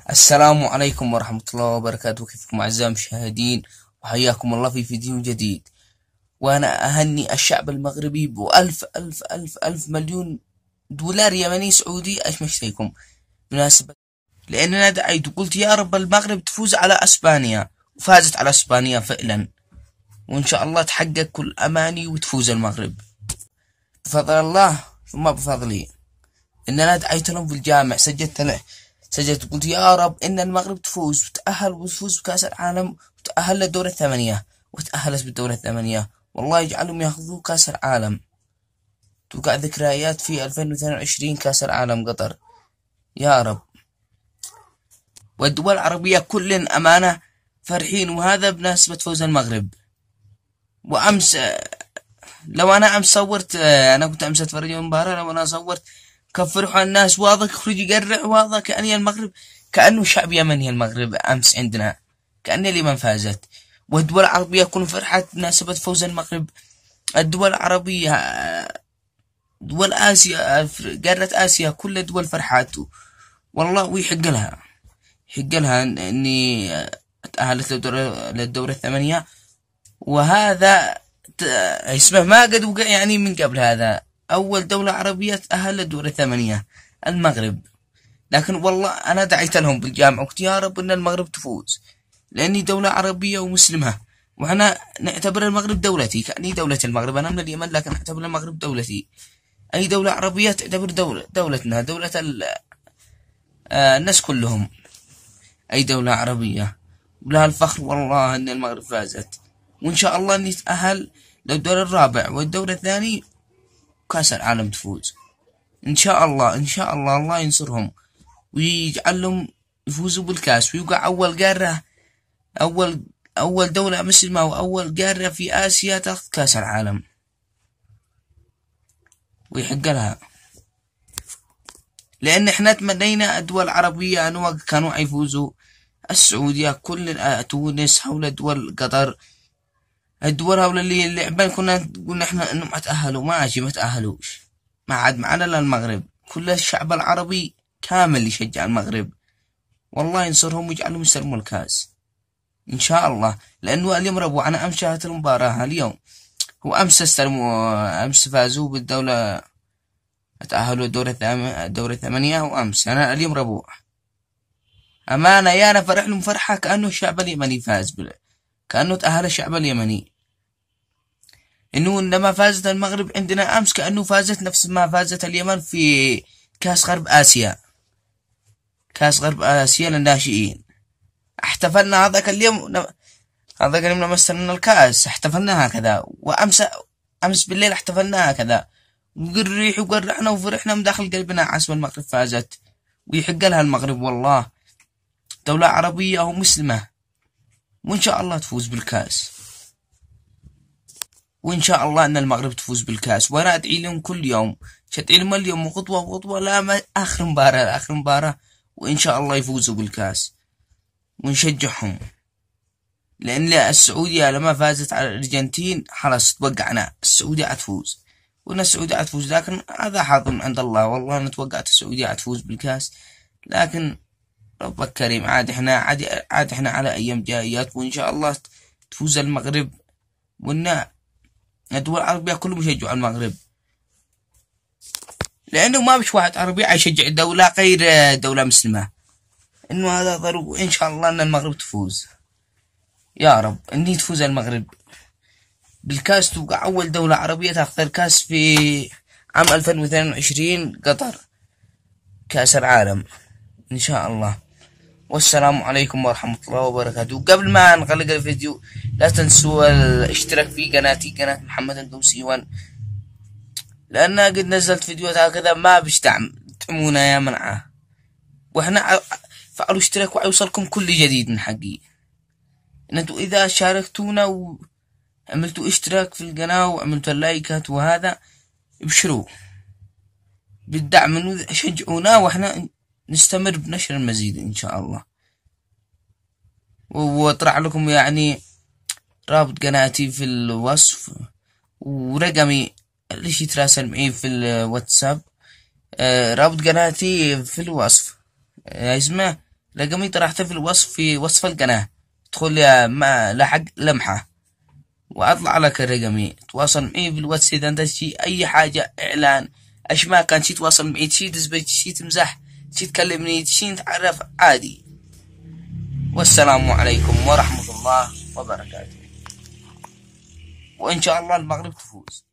السلام عليكم ورحمة الله وبركاته. كيفكم أعزائي المشاهدين؟ وحياكم الله في فيديو جديد. وأنا أهني الشعب المغربي بألف ألف ألف ألف مليون دولار يمني سعودي أشمشتيكم مناسبة، لأننا دعيت وقلت يا رب المغرب تفوز على أسبانيا، وفازت على أسبانيا فعلا، وإن شاء الله تحقق كل أماني وتفوز المغرب بفضل الله ثم بفضلي. إننا دعيت لهم في الجامع، سجلت قلت يا رب إن المغرب تفوز وتفوز بكأس العالم وتأهل للدور الثمانية، وتأهلت بالدور الثمانية. والله يجعلهم ياخذوا كأس العالم. توقع ذكريات في 2022 كأس العالم قطر يا رب. والدول العربية كل أمانة فرحين، وهذا بمناسبة فوز المغرب. وأمس لو أنا أمس صورت، أنا كنت أمس أتفرج المباراة، لو أنا صورت كان فرحوا الناس، واضح يخرج يقرع، واضح كأني المغرب، كأنه شعب يمني المغرب أمس عندنا، كأن اليمن فازت. والدول العربية كل فرحت بمناسبة فوز المغرب. الدول العربية، دول آسيا، قارة آسيا كل الدول فرحات والله، ويحق لها إني تأهلت للدور الثمانية. وهذا اسمه ما قد وقع يعني من قبل. هذا أول دولة عربية تأهل للدور الثمانية، المغرب. لكن والله أنا دعيت لهم بالجامعة، قلت يا رب إن المغرب تفوز، لأني دولة عربية ومسلمة، وأنا نعتبر المغرب دولتي كأني دولة المغرب. أنا من اليمن لكن أعتبر المغرب دولتي. أي دولة عربية تعتبر دولتنا، دولة الناس كلهم. أي دولة عربية ولها الفخر والله أن المغرب فازت، وإن شاء الله أني تأهل للدور الرابع والدور الثاني كأس العالم تفوز إن شاء الله. إن شاء الله الله ينصرهم ويجعلهم يفوزوا بالكاس، ويوقع أول قارة، أول دولة مسلمة وأول قارة في آسيا تأخذ كأس العالم ويحق لها. لأن إحنا تمنينا الدول العربية أنه كانوا يفوزوا، السعودية، كل تونس، حول دول قطر، الدول هؤلاء اللي عبال كنا قلنا إحنا إنهم أتأهلوا، ما تأهلوش، ما عاد معنا إلا المغرب. كل الشعب العربي كامل يشجع المغرب، والله ينصرهم ويجعلهم يستلموا الكاس إن شاء الله. لأنه اليوم ربوا، أنا أمس شاهدت المباراة اليوم، هو أمس استلموا، أمس فازوا بالدولة، تأهلوا الدور الثمانية، وأمس أنا اليوم ربوا أمانة. يا أنا فرح لهم فرحة كأنه الشعب اليمني فاز كأنه تأهل الشعب اليمني. إنه عندما فازت المغرب عندنا أمس كأنه فازت نفس ما فازت اليمن في كأس غرب آسيا، كأس غرب آسيا للناشئين. احتفلنا هذاك اليوم لما استلمنا الكأس، احتفلنا هكذا. أمس بالليل احتفلنا هكذا، وقريح وقرحنا وفرحنا من داخل قلبنا عصب المغرب فازت، ويحق لها المغرب والله دولة عربية ومسلمة، وإن شاء الله تفوز بالكأس، وإن شاء الله أن المغرب تفوز بالكأس. وأنا أدعي لهم كل يوم، أدعي لهم اليوم خطوة بخطوة، لا آخر مباراة، وإن شاء الله يفوزوا بالكأس ونشجعهم. لأن السعودية لما فازت على الأرجنتين خلاص توقعنا السعودية هتفوز، وإن السعودية هتفوز، لكن هذا حظ من عند الله. والله أنا توقعت السعودية هتفوز بالكأس، لكن ربك كريم. عاد احنا على أيام جايات، وإن شاء الله تفوز المغرب. وإن الدول العربية كلهم يشجعوا المغرب، لأنه ما بش واحد عربي يشجع دولة غير دولة مسلمة، إنه هذا ضروري. إن شاء الله أن المغرب تفوز يا رب، إني تفوز المغرب بالكاس، توقع أول دولة عربية تأخذ الكاس في عام 2022 قطر، كأس العالم إن شاء الله. والسلام عليكم ورحمة الله وبركاته. قبل ما نغلق الفيديو لا تنسوا الاشتراك في قناتي، قناة محمد الدوسي 1، لأن قد نزلت فيديوهات هكذا ما بش تعمونا يا منعه. وإحنا فعلوا اشتراك ويوصلكم كل جديد من حقي. انتوا إذا شاركتونا وعملتوا اشتراك في القناة وعملتوا اللايكات وهذا، ابشروا بالدعم، شجعونا وإحنا نستمر بنشر المزيد إن شاء الله. واطرح لكم يعني رابط قناتي في الوصف، ورقمي اللي يتراسل معي في الواتساب. رابط قناتي في الوصف، اسمه رقمي طرحته في الوصف، في وصف القناة. ادخل لي ما لحق لمحة واطلع لك رقمي، تواصل معي في الواتس اذا انت شي اي حاجة، اعلان ايش ما كان، شي تواصل معي، شي تزبج، شي تمزح، شي تكلمني، شي نتعرف عادي. والسلام عليكم ورحمة الله وبركاته، وإن شاء الله المغرب تفوز.